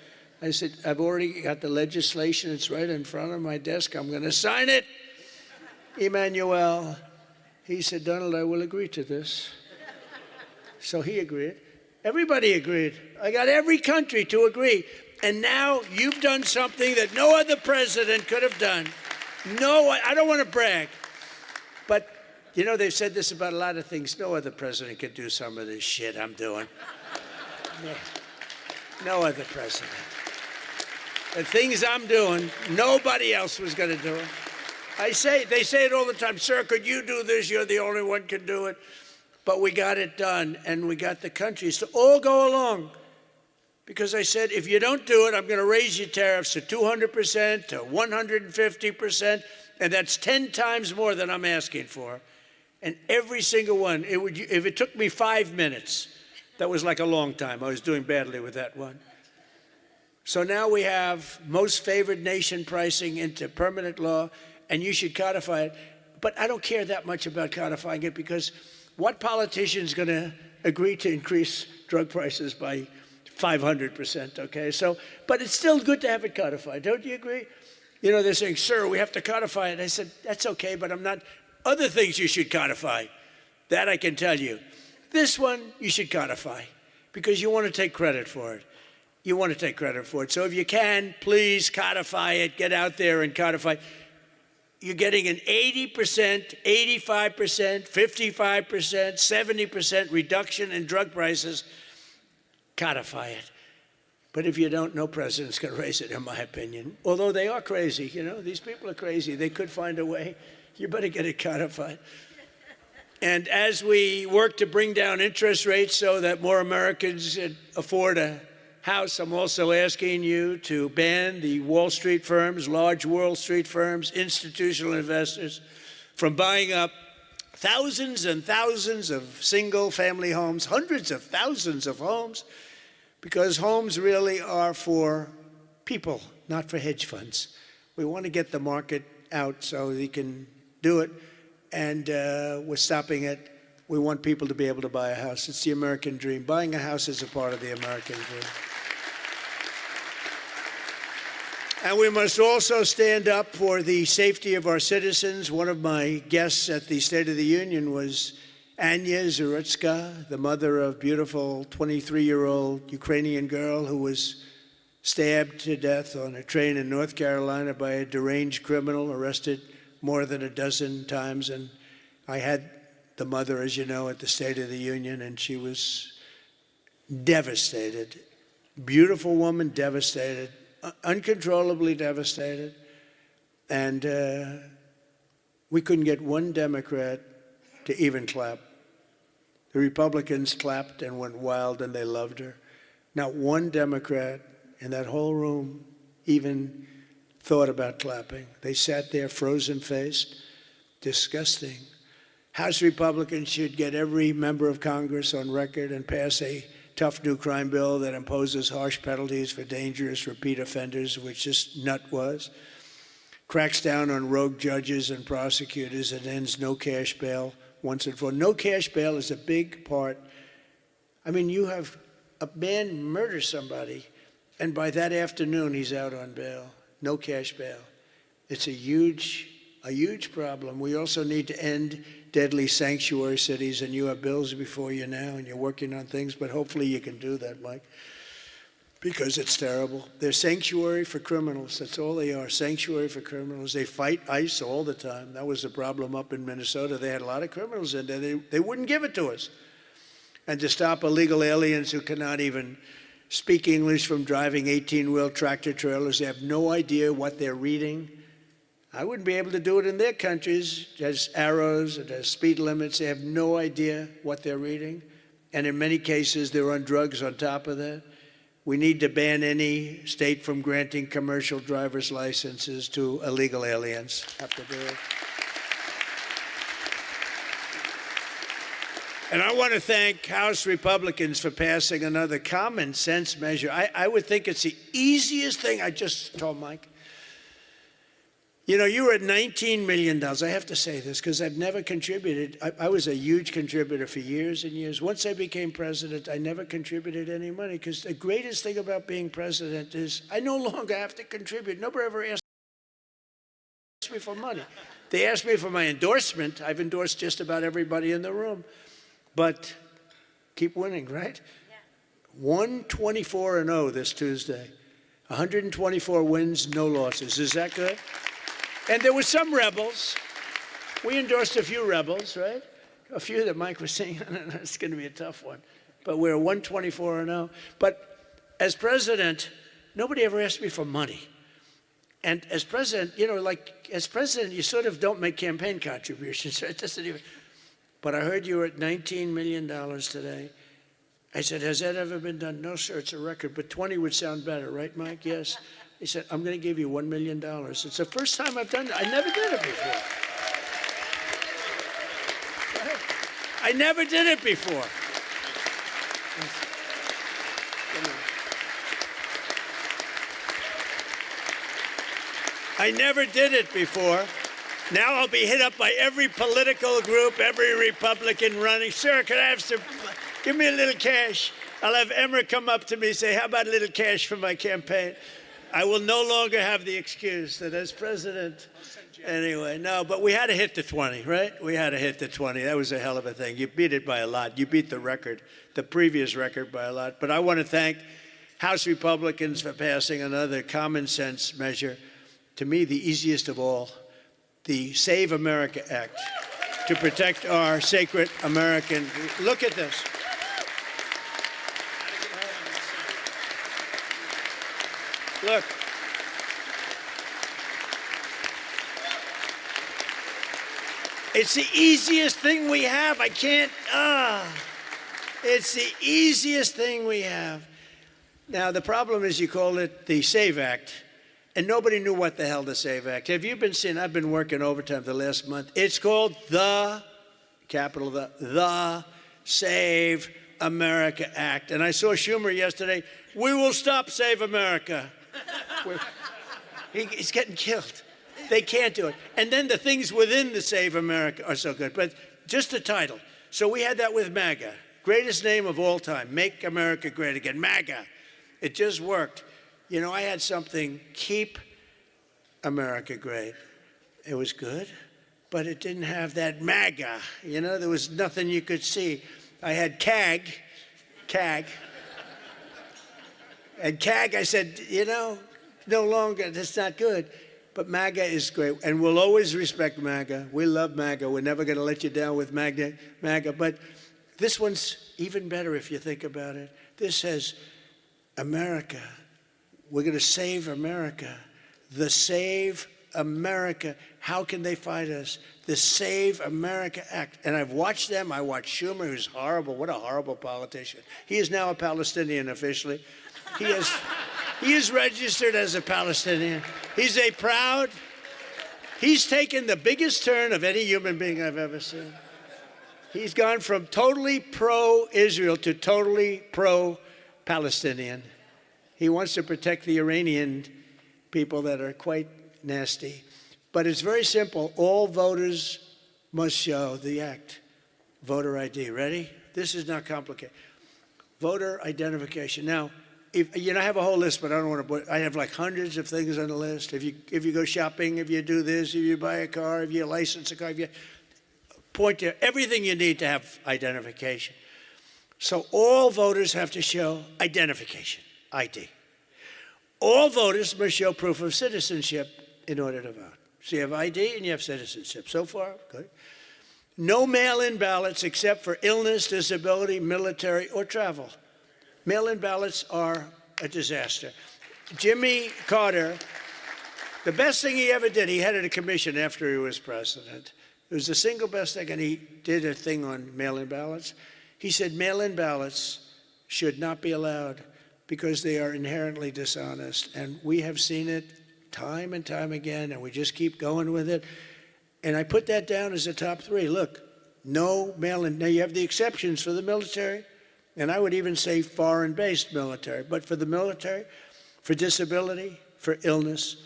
I said, I've already got the legislation. It's right in front of my desk. I'm going to sign it. Emmanuel, he said, Donald, I will agree to this. So he agreed. Everybody agreed. I got every country to agree. And now you've done something that no other president could have done. No, I don't want to brag. But, they've said this about a lot of things. No other president could do some of this shit I'm doing. No other president. The things I'm doing, nobody else was going to do it. They say it all the time, sir, could you do this? You're the only one can do it. But we got it done, and we got the countries to all go along. Because I said, if you don't do it, I'm going to raise your tariffs to 200%, to 150%, and that's 10 times more than I'm asking for. And every single one, if it took me 5 minutes, that was like a long time. I was doing badly with that one. So now we have most favored nation pricing into permanent law, and you should codify it. but I don't care that much about codifying it, because what politician is going to agree to increase drug prices by 500%, okay? So, but it's still good to have it codified. Don't you agree? You know, they're saying, sir, we have to codify it. I said, that's okay, but I'm not. Other things you should codify. That I can tell you. This one, you should codify, because you want to take credit for it. You want to take credit for it. So if you can, please codify it. Get out there and codify. You're getting an 80%, 85%, 55%, 70% reduction in drug prices. Codify it. But if you don't, no president's going to raise it, in my opinion. Although they are crazy, you know, these people are crazy. They could find a way. You better get it codified. And as we work to bring down interest rates so that more Americans afford a house, I'm also asking you to ban the Wall Street firms, large Wall Street firms, institutional investors, from buying up thousands and thousands of single-family homes, hundreds of thousands of homes, because homes really are for people, not for hedge funds. We want to get the market out so they can do it, and we're stopping it. We want people to be able to buy a house. It's the American dream. Buying a house is a part of the American dream. And we must also stand up for the safety of our citizens. One of my guests at the State of the Union was Anya Zarutska, the mother of beautiful 23-year-old Ukrainian girl who was stabbed to death on a train in North Carolina by a deranged criminal, arrested more than a dozen times. And I had the mother, as you know, at the State of the Union, and she was devastated. Beautiful woman, devastated, uncontrollably devastated. And we couldn't get one Democrat to even clap. The Republicans clapped and went wild, and they loved her. Not one Democrat in that whole room even thought about clapping. They sat there frozen-faced. Disgusting. House Republicans should get every member of Congress on record and pass a tough new crime bill that imposes harsh penalties for dangerous repeat offenders, which this nut was, cracks down on rogue judges and prosecutors, and ends no cash bail once and for all. No cash bail is a big part. I mean, you have a man murder somebody, and by that afternoon, he's out on bail. No cash bail. It's a huge problem. We also need to end deadly sanctuary cities, and you have bills before you now, and you're working on things, but hopefully you can do that, Mike, because it's terrible. They're sanctuary for criminals. That's all they are, sanctuary for criminals. They fight ICE all the time. That was the problem up in Minnesota. They had a lot of criminals in there. They wouldn't give it to us. And to stop illegal aliens who cannot even speak English from driving 18-wheel tractor trailers. They have no idea what they're reading. I wouldn't be able to do it in their countries. There's arrows, there's speed limits. They have no idea what they're reading. And in many cases, they're on drugs on top of that. We need to ban any state from granting commercial driver's licenses to illegal aliens. Have to do it. And I want to thank House Republicans for passing another common sense measure. I would think it's the easiest thing. I just told Mike. You know, you were at $19 million. I have to say this because I've never contributed. I was a huge contributor for years and years. Once I became president, I never contributed any money, because the greatest thing about being president is I no longer have to contribute. Nobody ever asked me for money. They asked me for my endorsement. I've endorsed just about everybody in the room. But keep winning, right? Yeah. 124-0 this Tuesday. 124 wins, no losses. Is that good? And there were some rebels. We endorsed a few rebels, right? A few that Mike was saying, it's going to be a tough one. But we're 124-0. But as president, nobody ever asked me for money. And as president, you know, like as president, you sort of don't make campaign contributions. Right? It doesn't even. But I heard you were at $19 million today. I said, has that ever been done? No, sir, it's a record, but 20 would sound better, right, Mike? Yes. He said, I'm going to give you $1 million. It's the first time I've done that. I never did it before. I never did it before. I never did it before. Now I'll be hit up by every political group, every Republican running. Sir, can I have some, give me a little cash. I'll have Emmer come up to me and say, how about a little cash for my campaign? I will no longer have the excuse that as president, anyway, no, but we had to hit the 20, right? We had to hit the 20. That was a hell of a thing. You beat it by a lot. You beat the record, the previous record by a lot. But I want to thank House Republicans for passing another common sense measure, to me the easiest of all, the Save America Act, to protect our sacred American. Look at this. Look. It's the easiest thing we have. I can't, it's the easiest thing we have. Now, the problem is you call it the SAVE Act, and nobody knew what the hell the SAVE Act. Have you been seeing, I've been working overtime the last month. It's called the, capital the Save America Act. And I saw Schumer yesterday, we will stop Save America. He's getting killed. They can't do it. And then the things within the Save America are so good. But just the title. So we had that with MAGA. Greatest name of all time. Make America Great Again. MAGA. It just worked. You know, I had something, Keep America Great. It was good, but it didn't have that MAGA. You know, there was nothing you could see. I had CAG. And CAG, I said, you know, no longer, that's not good. But MAGA is great, and we'll always respect MAGA. We love MAGA. We're never going to let you down with MAGA. But this one's even better if you think about it. This says, America. We're going to save America. The Save America. How can they fight us? The Save America Act. And I've watched them. I watched Schumer, who's horrible. What a horrible politician. He is now a Palestinian officially. He is registered as a Palestinian. He's taken the biggest turn of any human being I've ever seen. He's gone from totally pro-Israel to totally pro-Palestinian. He wants to protect the Iranian people that are quite nasty. But it's very simple. All voters must show the act. Voter ID. Ready? This is not complicated. Voter identification. Now, I have a whole list, but I don't want to put, I have like hundreds of things on the list. If you go shopping, if you do this, if you buy a car, if you license a car, if you point to everything you need to have identification. So all voters have to show identification, ID. All voters must show proof of citizenship in order to vote. So you have ID and you have citizenship. So far, good. No mail-in ballots except for illness, disability, military, or travel. Mail-in ballots are a disaster. Jimmy Carter, the best thing he ever did, he headed a commission after he was president. It was the single best thing, and he did a thing on mail-in ballots. He said mail-in ballots should not be allowed because they are inherently dishonest. And we have seen it time and time again, and we just keep going with it. And I put that down as a top 3. Look, no mail-in. Now, you have the exceptions for the military, and I would even say foreign-based military. But for the military, for disability, for illness,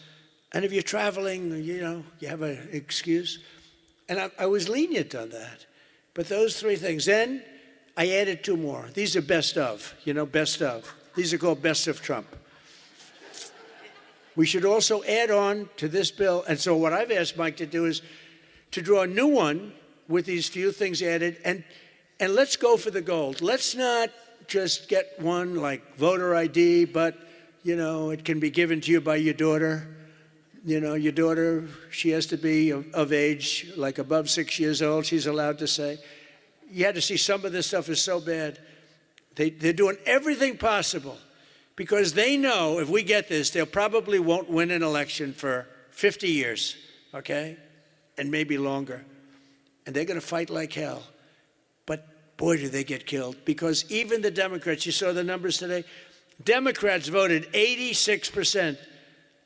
and if you're traveling, you have an excuse. And I was lenient on that. But those 3 things. Then I added 2 more. These are best of, best of. These are called best of Trump. We should also add on to this bill. And so what I've asked Mike to do is to draw a new one with these few things added. And let's go for the gold. Let's not just get one like voter ID, but, it can be given to you by your daughter. Your daughter, she has to be of age, like above 6 years old, she's allowed to say. You had to see some of this stuff is so bad. They're doing everything possible because they know if we get this, they probably won't win an election for 50 years, okay? And maybe longer. And they're going to fight like hell. But boy, do they get killed. Because even the Democrats, you saw the numbers today, Democrats voted 86%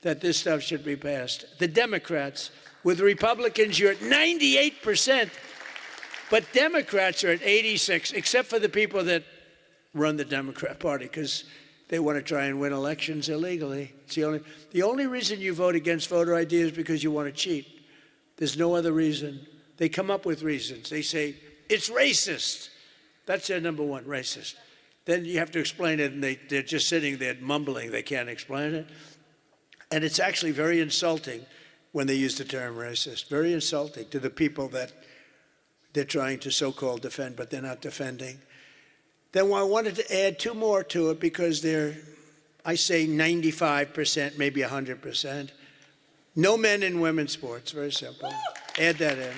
that this stuff should be passed. The Democrats. With Republicans, you're at 98%. But Democrats are at 86, except for the people that run the Democrat Party, because they want to try and win elections illegally. It's the only reason you vote against voter ID is because you want to cheat. There's no other reason. They come up with reasons. They say, it's racist. That's their number one, racist. Then you have to explain it, and they're just sitting there mumbling. They can't explain it. And it's actually very insulting when they use the term racist. Very insulting to the people that they're trying to so-called defend, but they're not defending. Then I wanted to add two more to it because they're, I say 95%, maybe 100%. No men in women's sports, very simple. Add that in.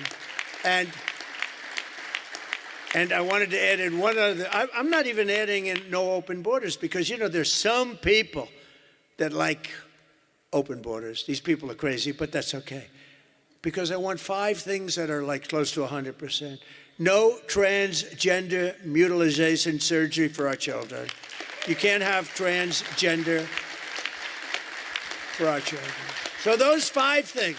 And I wanted to add in one other, I'm not even adding in no open borders because, you know, there's some people that like open borders. These people are crazy, but that's okay. Because I want 5 things that are like close to 100%. No transgender mutilization surgery for our children. You can't have transgender for our children. So those 5 things,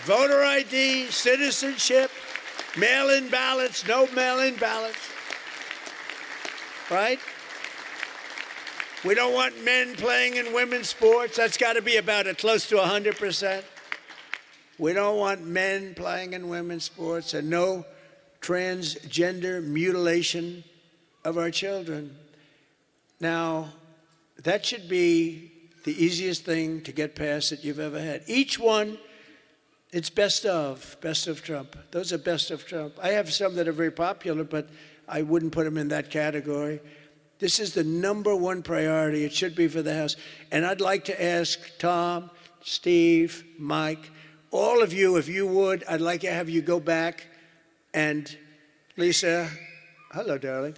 voter ID, citizenship, mail-in ballots, no mail-in ballots, right? We don't want men playing in women's sports. That's got to be about close to 100%. We don't want men playing in women's sports, and no transgender mutilation of our children. Now, that should be the easiest thing to get past that you've ever had. Each one, it's best of Trump. Those are best of Trump. I have some that are very popular, but I wouldn't put them in that category. This is the number one priority. It should be for the House. And I'd like to ask Tom, Steve, Mike, all of you, if you would, I'd like to have you go back and Lisa, hello, darling.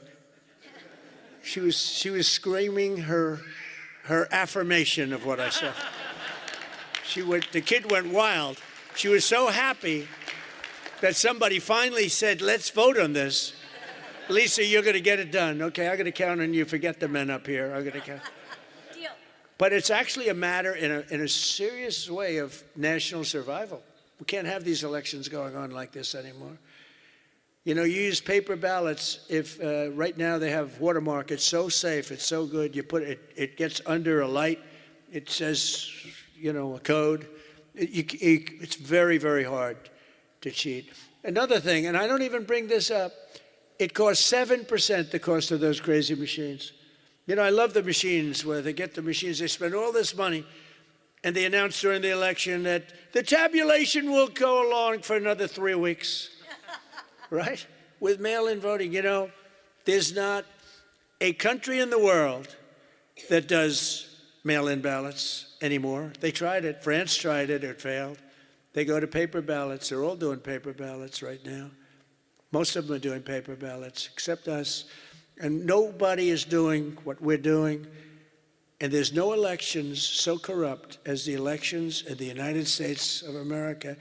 She was screaming her affirmation of what I said. The kid went wild. She was so happy that somebody finally said, let's vote on this. Lisa, you're going to get it done. Okay, I'm going to count on you. Forget the men up here. I'm going to count. Deal. But it's actually a matter in a serious way of national survival. We can't have these elections going on like this anymore. You know, you use paper ballots. If right now they have watermark, it's so safe, it's so good. You put it gets under a light. It says, you know, a code. It's very, very hard to cheat. Another thing, and I don't even bring this up, it costs 7% the cost of those crazy machines. You know, I love the machines where they get the machines, they spend all this money, and they announce during the election that the tabulation will go along for another 3 weeks, right? With mail-in voting, you know, there's not a country in the world that does mail-in ballots anymore. They tried it. France tried it. It failed. They go to paper ballots. They're all doing paper ballots right now. Most of them are doing paper ballots, except us. And nobody is doing what we're doing. And there's no elections so corrupt as the elections in the United States of America.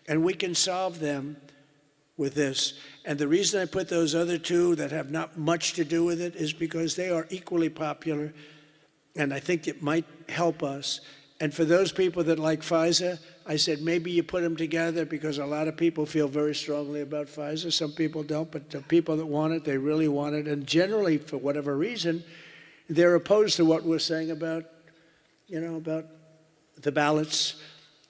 And we can solve them with this. And the reason I put those other 2 that have not much to do with it is because they are equally popular. And I think it might help us. And for those people that like Pfizer, I said maybe you put them together because a lot of people feel very strongly about Pfizer. Some people don't, but the people that want it, they really want it. And generally, for whatever reason, they're opposed to what we're saying about, you know, about the ballots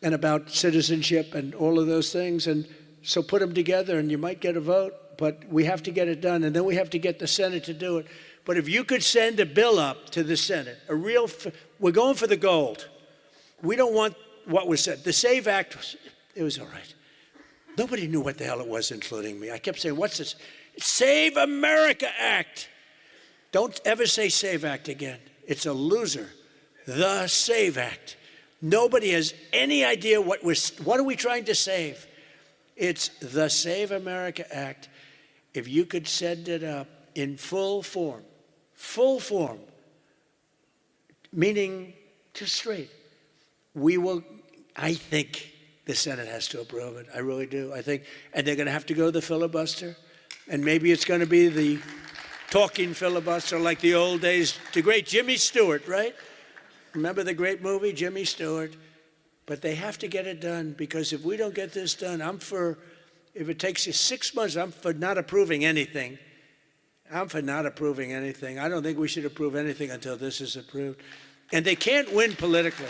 and about citizenship and all of those things. And so put them together and you might get a vote, but we have to get it done. And then we have to get the Senate to do it. But if you could send a bill up to the Senate, we're going for the gold. We don't want what was said. The SAVE Act, it was all right. Nobody knew what the hell it was, including me. I kept saying, what's this? Save America Act. Don't ever say SAVE Act again. It's a loser. The SAVE Act. Nobody has any idea what are we trying to save? It's the Save America Act. If you could send it up in full form, meaning just straight, I think the Senate has to approve it. I really do. I think, and they're going to have to go to the filibuster, and maybe it's going to be the talking filibuster like the old days, the great Jimmy Stewart, right? Remember the great movie, Jimmy Stewart? But they have to get it done, because if we don't get this done, if it takes you 6 months, I'm for not approving anything. I don't think we should approve anything until this is approved. And they can't win politically.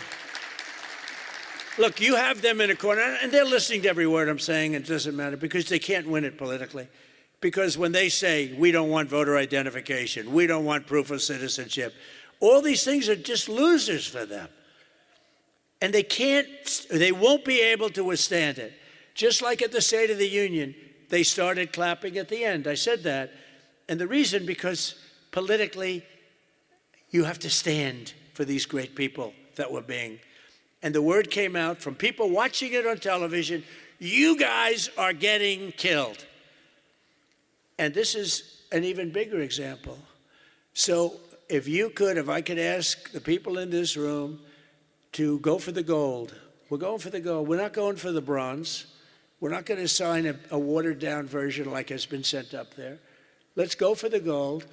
Look, you have them in a corner, and they're listening to every word I'm saying, and it doesn't matter, because they can't win it politically. Because when they say, we don't want voter identification, we don't want proof of citizenship, all these things are just losers for them. And they won't be able to withstand it. Just like at the State of the Union, they started clapping at the end. I said that. And the reason, because politically, you have to stand for these great people that were being. And the word came out from people watching it on television, you guys are getting killed. And this is an even bigger example. So if I could ask the people in this room to go for the gold. We're going for the gold. We're not going for the bronze. We're not going to sign a watered-down version like has been sent up there. Let's go for the gold,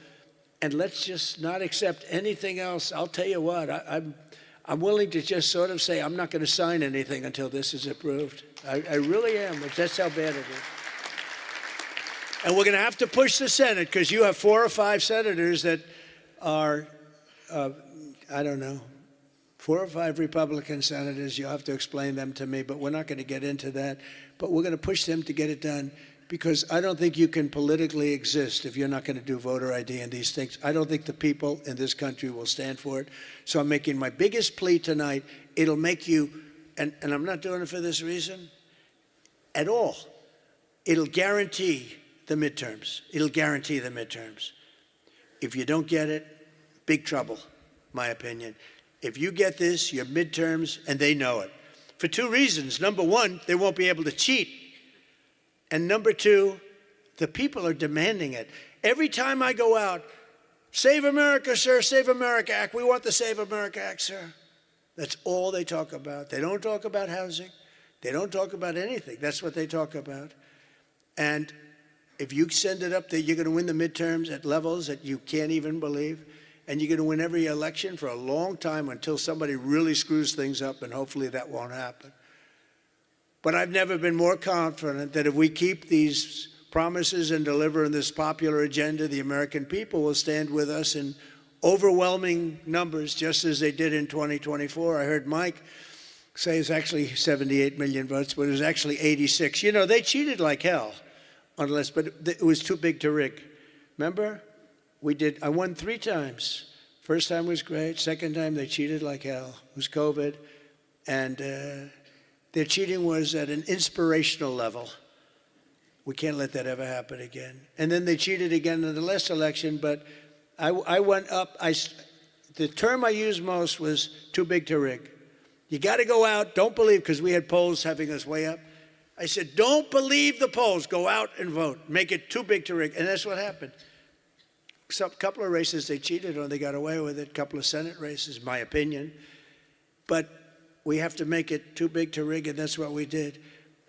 and let's just not accept anything else. I'll tell you what, I'm willing to just sort of say I'm not going to sign anything until this is approved. I really am. That's how bad it is. And we're going to have to push the Senate, because you have 4 or 5 senators that are, I don't know, 4 or 5 Republican senators. You'll have to explain them to me, but we're not going to get into that. But we're going to push them to get it done, because I don't think you can politically exist if you're not going to do voter ID and these things. I don't think the people in this country will stand for it. So I'm making my biggest plea tonight. It'll make you, and I'm not doing it for this reason at all, it'll guarantee the midterms. It'll guarantee the midterms. If you don't get it, big trouble, my opinion. If you get this, your midterms, and they know it. For 2 reasons. Number 1, they won't be able to cheat. And number 2, the people are demanding it. Every time I go out, Save America, sir, Save America Act. We want the Save America Act, sir. That's all they talk about. They don't talk about housing. They don't talk about anything. That's what they talk about. And if you send it up there, you're going to win the midterms at levels that you can't even believe. And you're going to win every election for a long time until somebody really screws things up, and hopefully that won't happen. But I've never been more confident that if we keep these promises and deliver on this popular agenda, the American people will stand with us in overwhelming numbers, just as they did in 2024. I heard Mike say it's actually 78 million votes, but it was actually 86. You know, they cheated like hell on the list, but it was too big to rig. Remember? I won 3 times. First time was great. Second time, they cheated like hell. It was COVID. And their cheating was at an inspirational level. We can't let that ever happen again. And then they cheated again in the last election, but I went up. The term I used most was too big to rig. You got to go out. Don't believe, because we had polls having us way up. I said, don't believe the polls. Go out and vote. Make it too big to rig. And that's what happened. A couple of races they cheated on, they got away with it. A couple of Senate races, my opinion. But we have to make it too big to rig, and that's what we did.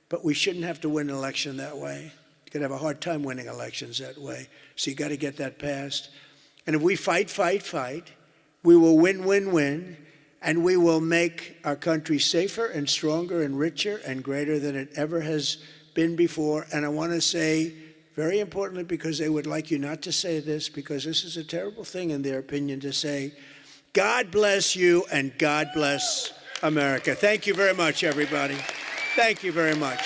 But we shouldn't have to win an election that way. You're going to have a hard time winning elections that way. So you got to get that passed. And if we fight, we will win, and we will make our country safer and stronger and richer and greater than it ever has been before. And I want to say, very importantly, because they would like you not to say this, because this is a terrible thing in their opinion to say, God bless you and God bless America. Thank you very much, everybody. Thank you very much.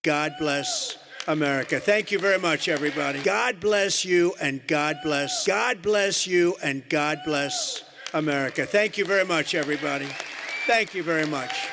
God bless America. Thank you very much, everybody. God bless you and God bless. God bless you and God bless America. Thank you very much, everybody. Thank you very much.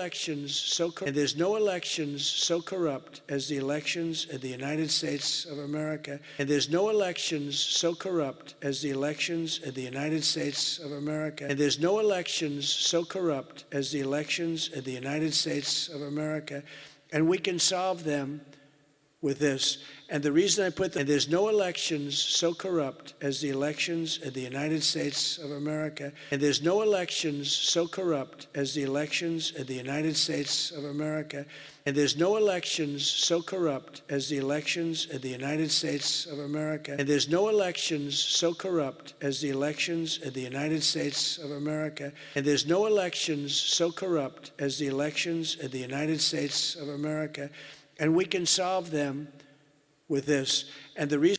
There's no elections so corrupt as the elections in the United States of America. And there's no elections so corrupt as the elections in the United States of America. And there's no elections so corrupt as the elections in the United States of America. And we can solve them with this. And the reason I put that, and there's no elections so corrupt as the elections in the United States of America. And there's no elections so corrupt as the elections in the United States of America. And there's no elections so corrupt as the elections in the United States of America. And there's no elections so corrupt as the elections in the United States of America. And there's no elections so corrupt as the elections in the United States of America. And we can solve them with this. And the reason